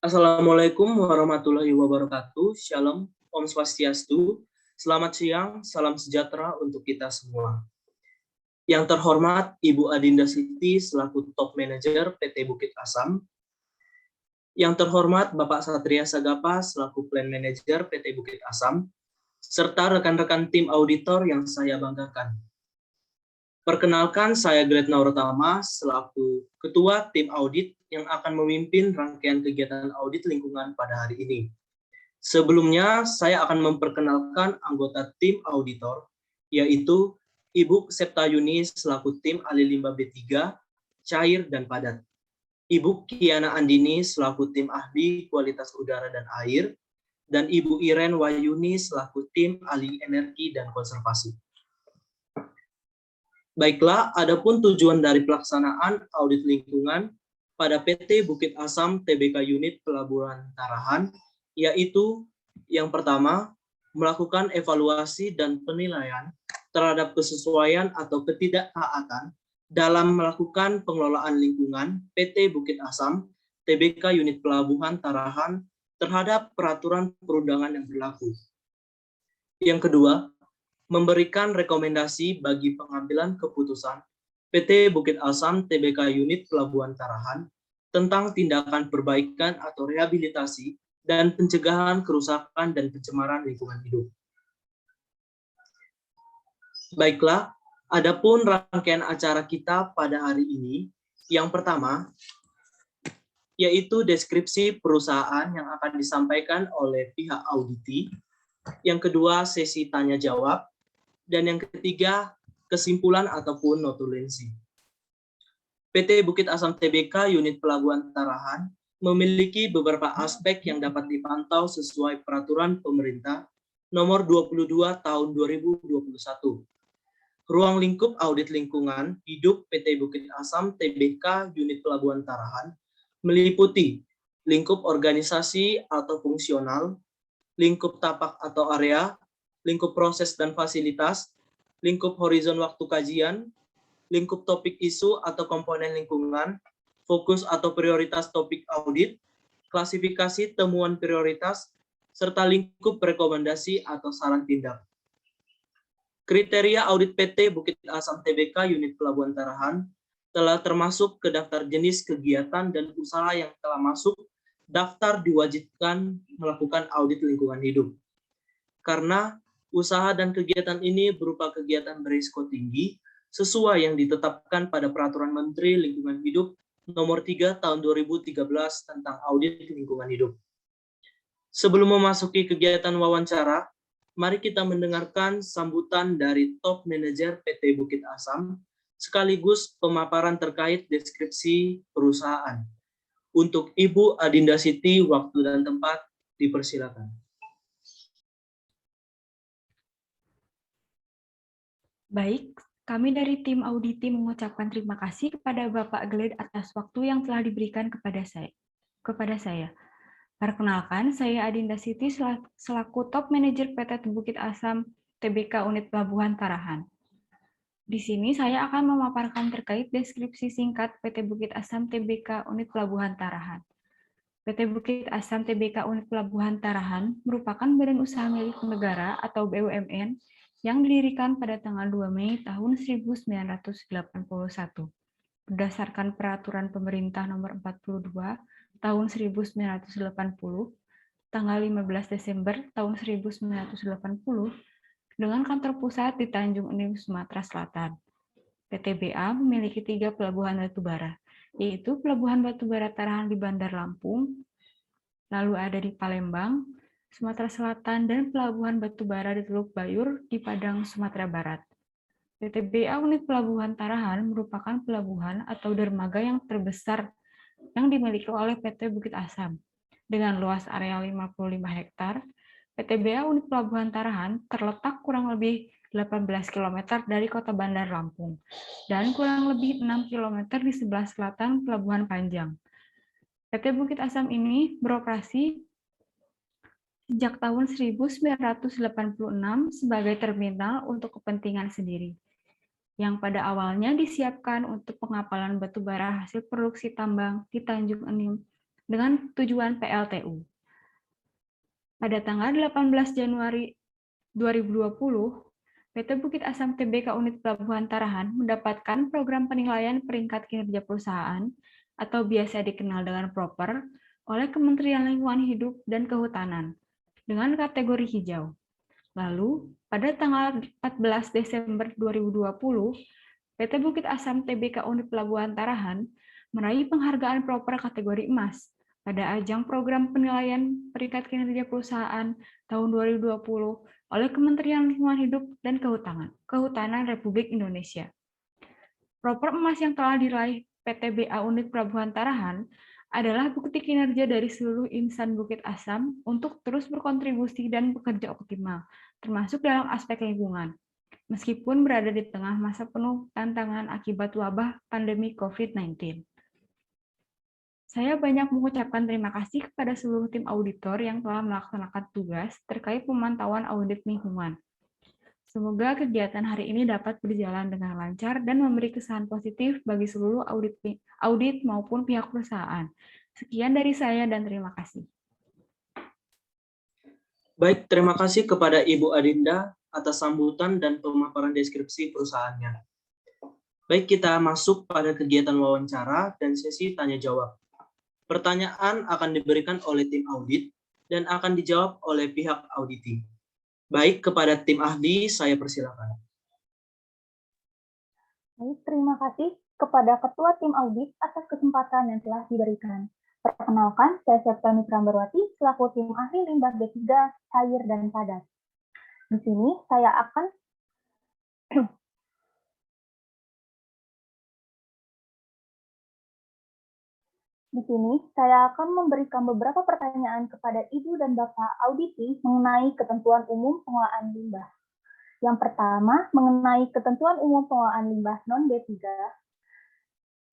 Assalamualaikum warahmatullahi wabarakatuh. Shalom, Om Swastiastu. Selamat siang, salam sejahtera untuk kita semua. Yang terhormat Ibu Adinda Siti selaku Top Manager PT Bukit Asam. Yang terhormat Bapak Satria Sagapa selaku Plan Manager PT Bukit Asam, serta rekan-rekan tim auditor yang saya banggakan. Perkenalkan, saya Gretna Urtama selaku Ketua Tim Audit yang akan memimpin rangkaian kegiatan audit lingkungan pada hari ini. Sebelumnya, saya akan memperkenalkan anggota tim auditor, yaitu Ibu Septa Yunis selaku tim ahli limbah B3, cair dan padat. Ibu Kiana Andini selaku tim ahli kualitas udara dan air, dan Ibu Iren Wayuni selaku tim ahli energi dan konservasi. Baiklah, adapun tujuan dari pelaksanaan audit lingkungan pada PT Bukit Asam Tbk Unit Pelabuhan Tarahan, yaitu yang pertama, melakukan evaluasi dan penilaian terhadap kesesuaian atau ketidaktaatan dalam melakukan pengelolaan lingkungan PT Bukit Asam Tbk Unit Pelabuhan Tarahan terhadap peraturan perundangan yang berlaku. Yang kedua, memberikan rekomendasi bagi pengambilan keputusan PT Bukit Asam Tbk Unit Pelabuhan Tarahan tentang tindakan perbaikan atau rehabilitasi dan pencegahan kerusakan dan pencemaran lingkungan hidup. Baiklah, adapun rangkaian acara kita pada hari ini, yang pertama, yaitu deskripsi perusahaan yang akan disampaikan oleh pihak auditi. Yang kedua, sesi tanya jawab. Dan yang ketiga, kesimpulan ataupun notulensi. PT Bukit Asam Tbk Unit Pelabuhan Tarahan memiliki beberapa aspek yang dapat dipantau sesuai peraturan pemerintah nomor 22 tahun 2021. Ruang lingkup audit lingkungan hidup PT Bukit Asam Tbk Unit Pelabuhan Tarahan meliputi lingkup organisasi atau fungsional, lingkup tapak atau area, lingkup proses dan fasilitas, lingkup horizon waktu kajian, lingkup topik isu atau komponen lingkungan, fokus atau prioritas topik audit, klasifikasi temuan prioritas, serta lingkup rekomendasi atau saran tindak. Kriteria audit PT Bukit Asam Tbk Unit Pelabuhan Tarahan telah termasuk ke daftar jenis kegiatan dan usaha yang telah masuk daftar diwajibkan melakukan audit lingkungan hidup. Karena usaha dan kegiatan ini berupa kegiatan berisiko tinggi sesuai yang ditetapkan pada Peraturan Menteri Lingkungan Hidup Nomor 3 Tahun 2013 tentang audit lingkungan hidup. Sebelum memasuki kegiatan wawancara, mari kita mendengarkan sambutan dari Top Manager PT Bukit Asam sekaligus pemaparan terkait deskripsi perusahaan. Untuk Ibu Adinda Siti, waktu dan tempat dipersilakan. Baik, kami dari tim auditi mengucapkan terima kasih kepada Bapak Gled atas waktu yang telah diberikan kepada saya. Perkenalkan, saya Adinda Siti selaku Top Manager PT Bukit Asam Tbk Unit Pelabuhan Tarahan. Di sini saya akan memaparkan terkait deskripsi singkat PT Bukit Asam Tbk Unit Pelabuhan Tarahan. PT Bukit Asam Tbk Unit Pelabuhan Tarahan merupakan badan usaha milik negara atau BUMN yang didirikan pada tanggal 2 Mei tahun 1981 berdasarkan Peraturan Pemerintah Nomor 42 tahun 1980 tanggal 15 Desember tahun 1980 dengan kantor pusat di Tanjung Enim, Sumatera Selatan. PTBA memiliki 3 pelabuhan batubara, yaitu Pelabuhan Batubara Tarahan di Bandar Lampung, lalu ada di Palembang, Sumatera Selatan, dan Pelabuhan Batubara di Teluk Bayur di Padang, Sumatera Barat. PTBA Unit Pelabuhan Tarahan merupakan pelabuhan atau dermaga yang terbesar yang dimiliki oleh PT Bukit Asam. Dengan luas area 55 hektar, PTBA Unit Pelabuhan Tarahan terletak kurang lebih 18 km dari kota Bandar Lampung dan kurang lebih 6 km di sebelah selatan Pelabuhan Panjang. PT Bukit Asam ini beroperasi sejak tahun 1986 sebagai terminal untuk kepentingan sendiri, yang pada awalnya disiapkan untuk pengapalan batubara hasil produksi tambang di Tanjung Enim, dengan tujuan PLTU. Pada tanggal 18 Januari 2020, PT Bukit Asam Tbk Unit Pelabuhan Tarahan mendapatkan program penilaian peringkat kinerja perusahaan atau biasa dikenal dengan PROPER oleh Kementerian Lingkungan Hidup dan Kehutanan dengan kategori hijau. Lalu, pada tanggal 14 Desember 2020, PT Bukit Asam Tbk Unit Pelabuhan Tarahan meraih penghargaan PROPER kategori emas pada ajang program penilaian peringkat kinerja perusahaan tahun 2020 oleh Kementerian Lingkungan Hidup dan Kehutanan Republik Indonesia. PROPER emas yang telah diraih PTBA Unit Pelabuhan Tarahan adalah bukti kinerja dari seluruh insan Bukit Asam untuk terus berkontribusi dan bekerja optimal, termasuk dalam aspek lingkungan, meskipun berada di tengah masa penuh tantangan akibat wabah pandemi COVID-19. Saya banyak mengucapkan terima kasih kepada seluruh tim auditor yang telah melaksanakan tugas terkait pemantauan audit lingkungan. Semoga kegiatan hari ini dapat berjalan dengan lancar dan memberi kesan positif bagi seluruh audit maupun pihak perusahaan. Sekian dari saya dan terima kasih. Baik, terima kasih kepada Ibu Adinda atas sambutan dan pemaparan deskripsi perusahaannya. Baik, kita masuk pada kegiatan wawancara dan sesi tanya jawab. Pertanyaan akan diberikan oleh tim audit dan akan dijawab oleh pihak auditi. Baik, kepada tim ahli, saya persilakan. Baik, terima kasih kepada Ketua Tim Audit atas kesempatan yang telah diberikan. Perkenalkan, saya Septiani Prambarwati, selaku tim ahli limbah B3, cair dan padat. Di sini saya akan memberikan beberapa pertanyaan kepada Ibu dan Bapak auditi mengenai ketentuan umum pengelolaan limbah. Yang pertama, mengenai ketentuan umum pengelolaan limbah non-B3,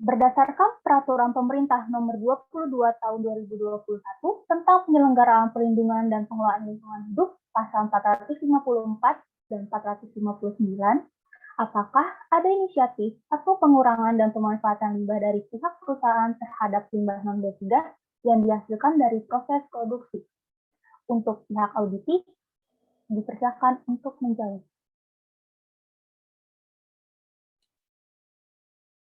berdasarkan Peraturan Pemerintah Nomor 22 Tahun 2021 tentang penyelenggaraan perlindungan dan pengelolaan lingkungan hidup, Pasal 454 dan 459, apakah ada inisiatif atau pengurangan dan pemanfaatan limbah dari pihak perusahaan terhadap limbah non-B3 yang dihasilkan dari proses produksi? Untuk pihak auditi, dipersilakan untuk menjawab.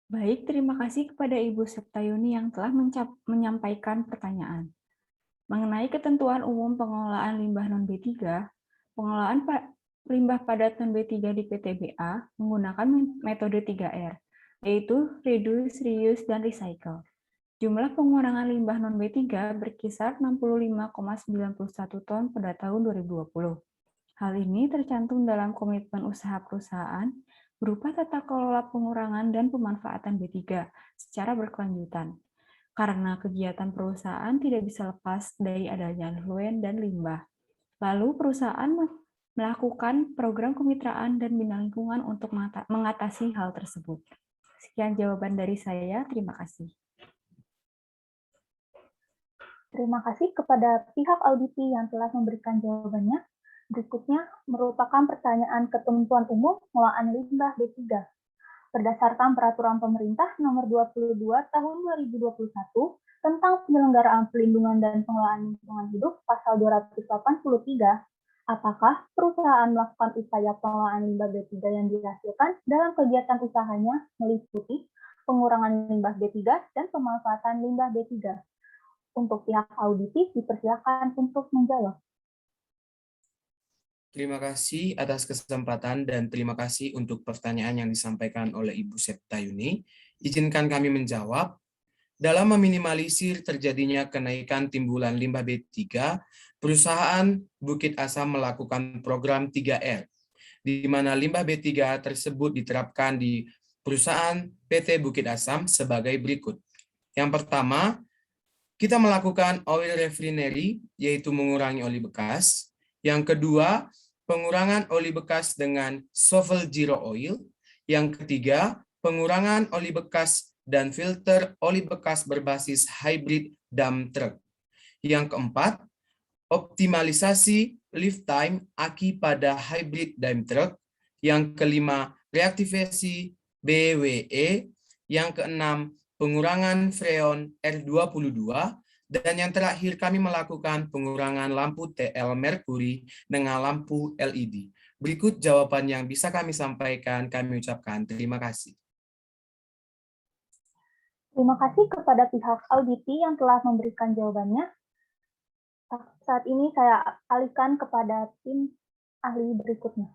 Baik, terima kasih kepada Ibu Septayuni yang telah menyampaikan pertanyaan. Mengenai ketentuan umum pengelolaan limbah non-B3, pengelolaan limbah padat non-B3 di PTBA menggunakan metode 3R, yaitu Reduce, Reuse, dan Recycle. Jumlah pengurangan limbah non-B3 berkisar 65,91 ton pada tahun 2020. Hal ini tercantum dalam komitmen usaha perusahaan berupa tata kelola pengurangan dan pemanfaatan B3 secara berkelanjutan. Karena kegiatan perusahaan tidak bisa lepas dari adanya effluent dan limbah. Lalu perusahaan melakukan program kemitraan dan bina lingkungan untuk mengatasi hal tersebut. Sekian jawaban dari saya, terima kasih. Terima kasih kepada pihak auditi yang telah memberikan jawabannya. Berikutnya merupakan pertanyaan ketentuan umum pengelolaan limbah B3. Berdasarkan Peraturan Pemerintah Nomor 22 Tahun 2021 tentang penyelenggaraan perlindungan dan pengelolaan lingkungan hidup Pasal 283, apakah perusahaan melakukan upaya pengelolaan limbah B3 yang dihasilkan dalam kegiatan usahanya meliputi pengurangan limbah B3 dan pemanfaatan limbah B3? Untuk pihak auditi, dipersilakan untuk menjawab. Terima kasih atas kesempatan dan terima kasih untuk pertanyaan yang disampaikan oleh Ibu Septayuni. Izinkan kami menjawab. Dalam meminimalisir terjadinya kenaikan timbulan limbah B3, perusahaan Bukit Asam melakukan program 3R, di mana limbah B3 tersebut diterapkan di perusahaan PT Bukit Asam sebagai berikut. Yang pertama, kita melakukan oil refinery, yaitu mengurangi oli bekas. Yang kedua, pengurangan oli bekas dengan Sovel Zero Oil. Yang ketiga, pengurangan oli bekas dan filter oli bekas berbasis hybrid dump truck. Yang keempat, optimalisasi lifetime aki pada hybrid dump truck. Yang kelima, reaktivasi BWE. Yang keenam, pengurangan freon R22. Dan yang terakhir, kami melakukan pengurangan lampu TL Merkuri dengan lampu LED. Berikut jawaban yang bisa kami sampaikan, kami ucapkan terima kasih. Terima kasih kepada pihak auditi yang telah memberikan jawabannya. Saat ini saya alihkan kepada tim ahli berikutnya.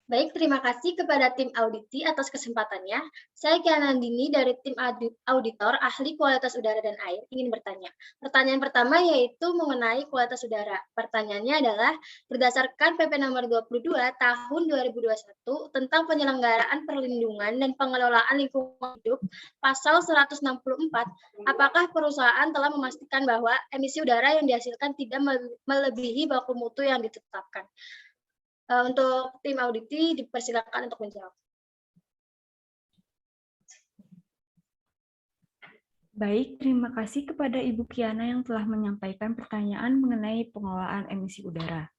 Baik, terima kasih kepada tim auditi atas kesempatannya. Saya Kiana Nandini dari tim auditor ahli kualitas udara dan air ingin bertanya. Pertanyaan pertama yaitu mengenai kualitas udara. Pertanyaannya adalah berdasarkan PP nomor 22 tahun 2021 tentang penyelenggaraan perlindungan dan pengelolaan lingkungan hidup pasal 164, apakah perusahaan telah memastikan bahwa emisi udara yang dihasilkan tidak melebihi baku mutu yang ditetapkan? Untuk tim auditi dipersilakan untuk menjawab. Baik, terima kasih kepada Ibu Kiana yang telah menyampaikan pertanyaan mengenai pengelolaan emisi udara.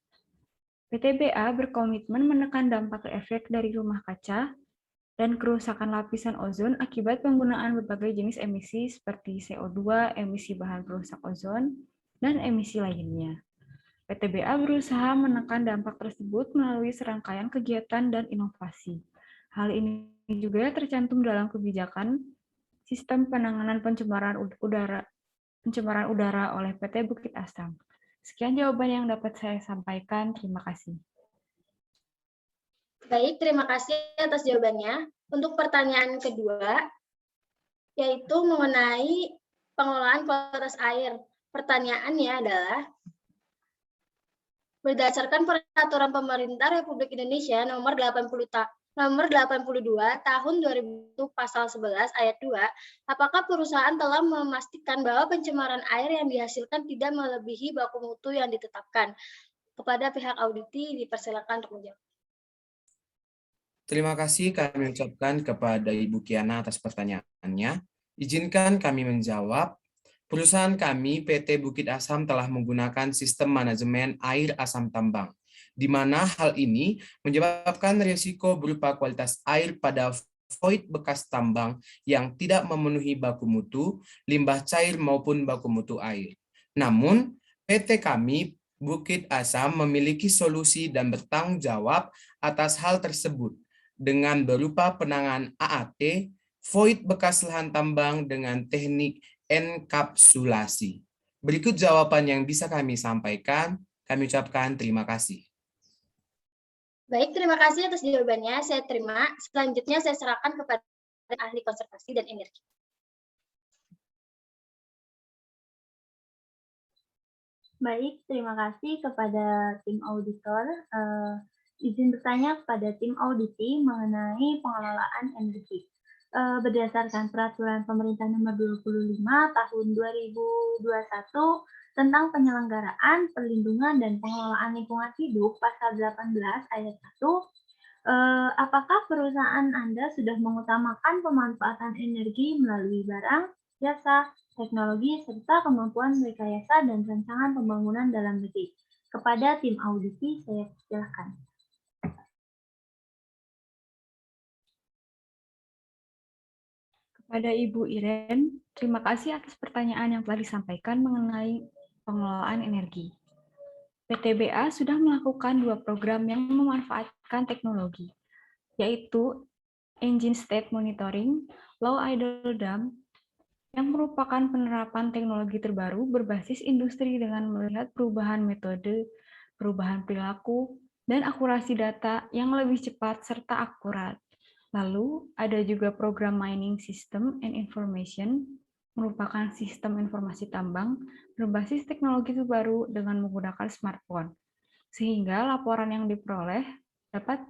PTBA berkomitmen menekan dampak efek dari rumah kaca dan kerusakan lapisan ozon akibat penggunaan berbagai jenis emisi seperti CO2, emisi bahan perusak ozon, dan emisi lainnya. PTBA berusaha menekan dampak tersebut melalui serangkaian kegiatan dan inovasi. Hal ini juga tercantum dalam kebijakan Sistem Penanganan Pencemaran Udara oleh PT Bukit Asam. Sekian jawaban yang dapat saya sampaikan. Terima kasih. Baik, terima kasih atas jawabannya. Untuk pertanyaan kedua, yaitu mengenai pengelolaan kualitas air. Pertanyaannya adalah, berdasarkan Peraturan Pemerintah Republik Indonesia Nomor 82 Tahun 2000 Pasal 11 Ayat 2, apakah perusahaan telah memastikan bahwa pencemaran air yang dihasilkan tidak melebihi baku mutu yang ditetapkan? Kepada pihak auditi dipersilakan untuk menjawab. Terima kasih kami ucapkan kepada Ibu Kiana atas pertanyaannya. Izinkan kami menjawab. Perusahaan kami, PT Bukit Asam, telah menggunakan sistem manajemen air asam tambang, di mana hal ini menyebabkan risiko berupa kualitas air pada void bekas tambang yang tidak memenuhi baku mutu, limbah cair maupun baku mutu air. Namun, PT kami, Bukit Asam, memiliki solusi dan bertanggung jawab atas hal tersebut dengan berupa penanganan AAT, void bekas lahan tambang dengan teknik enkapsulasi. Berikut jawaban yang bisa kami sampaikan. Kami ucapkan terima kasih. Baik, terima kasih atas jawabannya. Saya terima. Selanjutnya saya serahkan kepada ahli konservasi dan energi. Baik, terima kasih kepada tim auditor. Izin bertanya kepada tim auditi mengenai pengelolaan energi. Berdasarkan Peraturan Pemerintah Nomor 25 Tahun 2021 tentang penyelenggaraan, perlindungan, dan pengelolaan lingkungan hidup, Pasal 18 Ayat 1, apakah perusahaan Anda sudah mengutamakan pemanfaatan energi melalui barang, jasa, teknologi, serta kemampuan rekayasa dan rancangan pembangunan dalam negeri? Kepada tim auditi, saya silakan. Kepada Ibu Iren, terima kasih atas pertanyaan yang telah disampaikan mengenai pengelolaan energi. PTBA sudah melakukan 2 program yang memanfaatkan teknologi, yaitu Engine State Monitoring, Low Idle Dam, yang merupakan penerapan teknologi terbaru berbasis industri dengan melihat perubahan metode, perubahan perilaku, dan akurasi data yang lebih cepat serta akurat. Lalu, ada juga program Mining System and Information, merupakan sistem informasi tambang berbasis teknologi terbaru dengan menggunakan smartphone, sehingga laporan yang diperoleh dapat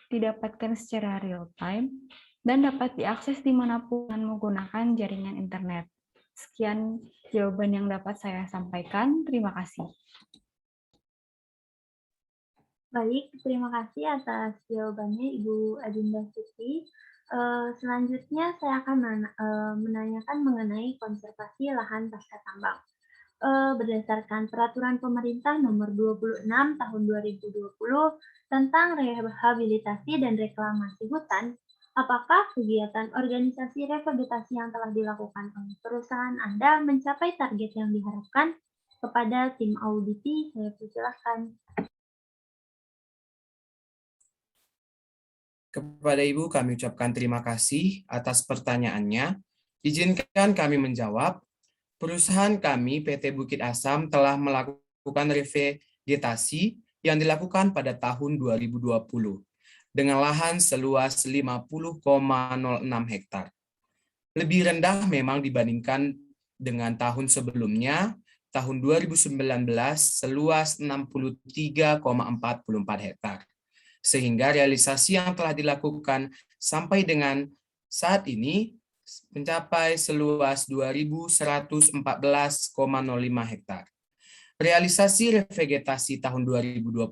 didapatkan secara real-time dan dapat diakses dimanapun dengan menggunakan jaringan internet. Sekian jawaban yang dapat saya sampaikan. Terima kasih. Baik, terima kasih atas jawabannya Ibu Adinda Siti. Selanjutnya saya akan menanyakan mengenai konservasi lahan pasca tambang. Berdasarkan Peraturan Pemerintah Nomor 26 Tahun 2020 tentang rehabilitasi dan reklamasi hutan, Apakah kegiatan organisasi revegetasi yang telah dilakukan oleh perusahaan Anda mencapai target yang diharapkan? Kepada tim auditi, saya persilahkan. Kepada Ibu kami ucapkan terima kasih atas pertanyaannya. Izinkan kami menjawab. Perusahaan kami PT Bukit Asam telah melakukan revegetasi yang dilakukan pada tahun 2020 dengan lahan seluas 50,06 hektar. Lebih rendah memang dibandingkan dengan tahun sebelumnya, tahun 2019 seluas 63,44 hektar. Sehingga realisasi yang telah dilakukan sampai dengan saat ini mencapai seluas 2.114,05 hektar. Realisasi revegetasi tahun 2020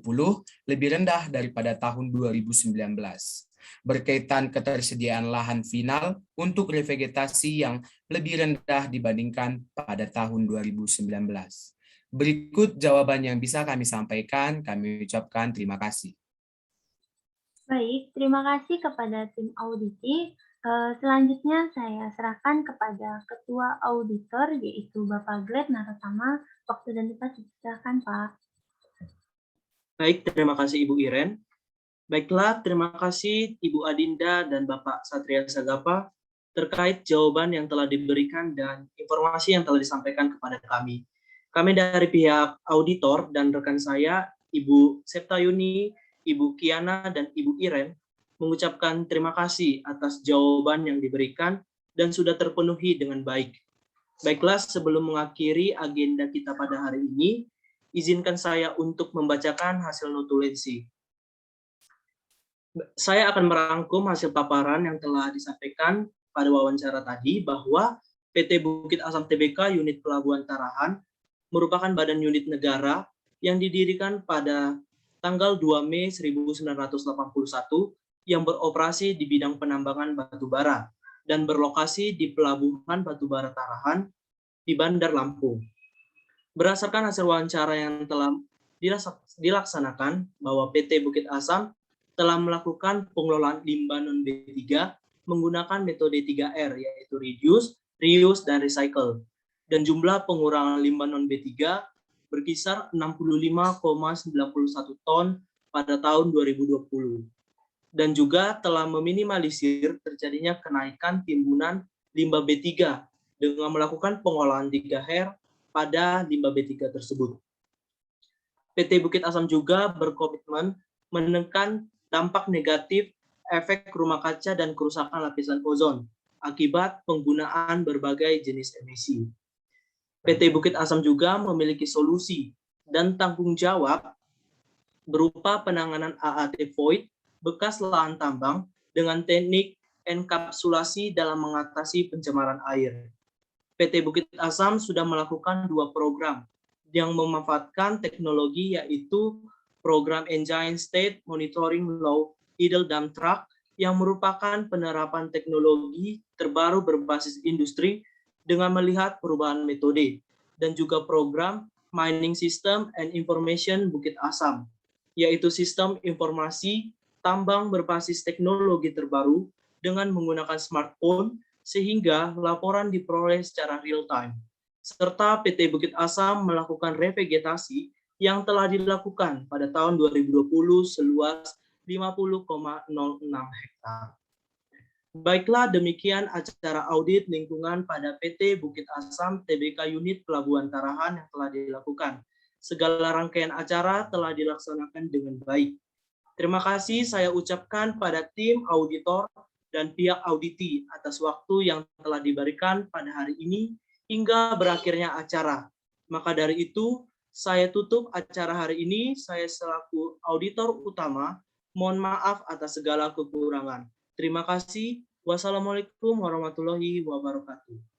lebih rendah daripada tahun 2019. Berkaitan ketersediaan lahan final untuk revegetasi yang lebih rendah dibandingkan pada tahun 2019. Berikut jawaban yang bisa kami sampaikan, kami ucapkan terima kasih. Baik, terima kasih kepada tim auditi. Selanjutnya saya serahkan kepada Ketua Auditor, yaitu Bapak Greg Naratama. Waktu dan tempat dipersilakan, Pak. Baik, terima kasih Ibu Iren. Baiklah, terima kasih Ibu Adinda dan Bapak Satria Sagapa terkait jawaban yang telah diberikan dan informasi yang telah disampaikan kepada kami. Kami dari pihak auditor dan rekan saya, Ibu Septayuni, Ibu Kiana, dan Ibu Iren, mengucapkan terima kasih atas jawaban yang diberikan dan sudah terpenuhi dengan baik. Baiklah, sebelum mengakhiri agenda kita pada hari ini, izinkan saya untuk membacakan hasil notulensi. Saya akan merangkum hasil paparan yang telah disampaikan pada wawancara tadi bahwa PT Bukit Asam Tbk Unit Pelabuhan Tarahan merupakan badan unit negara yang didirikan pada tanggal 2 Mei 1981 yang beroperasi di bidang penambangan batubara dan berlokasi di Pelabuhan Batubara Tarahan di Bandar Lampung. Berdasarkan hasil wawancara yang telah dilaksanakan bahwa PT Bukit Asam telah melakukan pengelolaan limbah non-B3 menggunakan metode 3R, yaitu reduce, reuse, dan recycle. Dan jumlah pengurangan limbah non-B3 berkisar 65,91 ton pada tahun 2020. Dan juga telah meminimalisir terjadinya kenaikan timbunan limbah B3 dengan melakukan pengolahan 3R pada limbah B3 tersebut. PT Bukit Asam juga berkomitmen menekan dampak negatif efek rumah kaca dan kerusakan lapisan ozon akibat penggunaan berbagai jenis emisi. PT Bukit Asam juga memiliki solusi dan tanggung jawab berupa penanganan AAT void bekas lahan tambang dengan teknik enkapsulasi dalam mengatasi pencemaran air. PT Bukit Asam sudah melakukan 2 program yang memanfaatkan teknologi, yaitu program Engine State Monitoring Low Idle Dump Truck yang merupakan penerapan teknologi terbaru berbasis industri dengan melihat perubahan metode, dan juga program Mining System and Information Bukit Asam, yaitu sistem informasi tambang berbasis teknologi terbaru dengan menggunakan smartphone sehingga laporan diperoleh secara real time. Serta PT Bukit Asam melakukan revegetasi yang telah dilakukan pada tahun 2020 seluas 50,06 hektar. Baiklah, demikian acara audit lingkungan pada PT Bukit Asam Tbk Unit Pelabuhan Tarahan yang telah dilakukan. Segala rangkaian acara telah dilaksanakan dengan baik. Terima kasih saya ucapkan pada tim auditor dan pihak auditi atas waktu yang telah diberikan pada hari ini hingga berakhirnya acara. Maka dari itu, saya tutup acara hari ini. Saya selaku auditor utama, mohon maaf atas segala kekurangan. Terima kasih. Wassalamualaikum warahmatullahi wabarakatuh.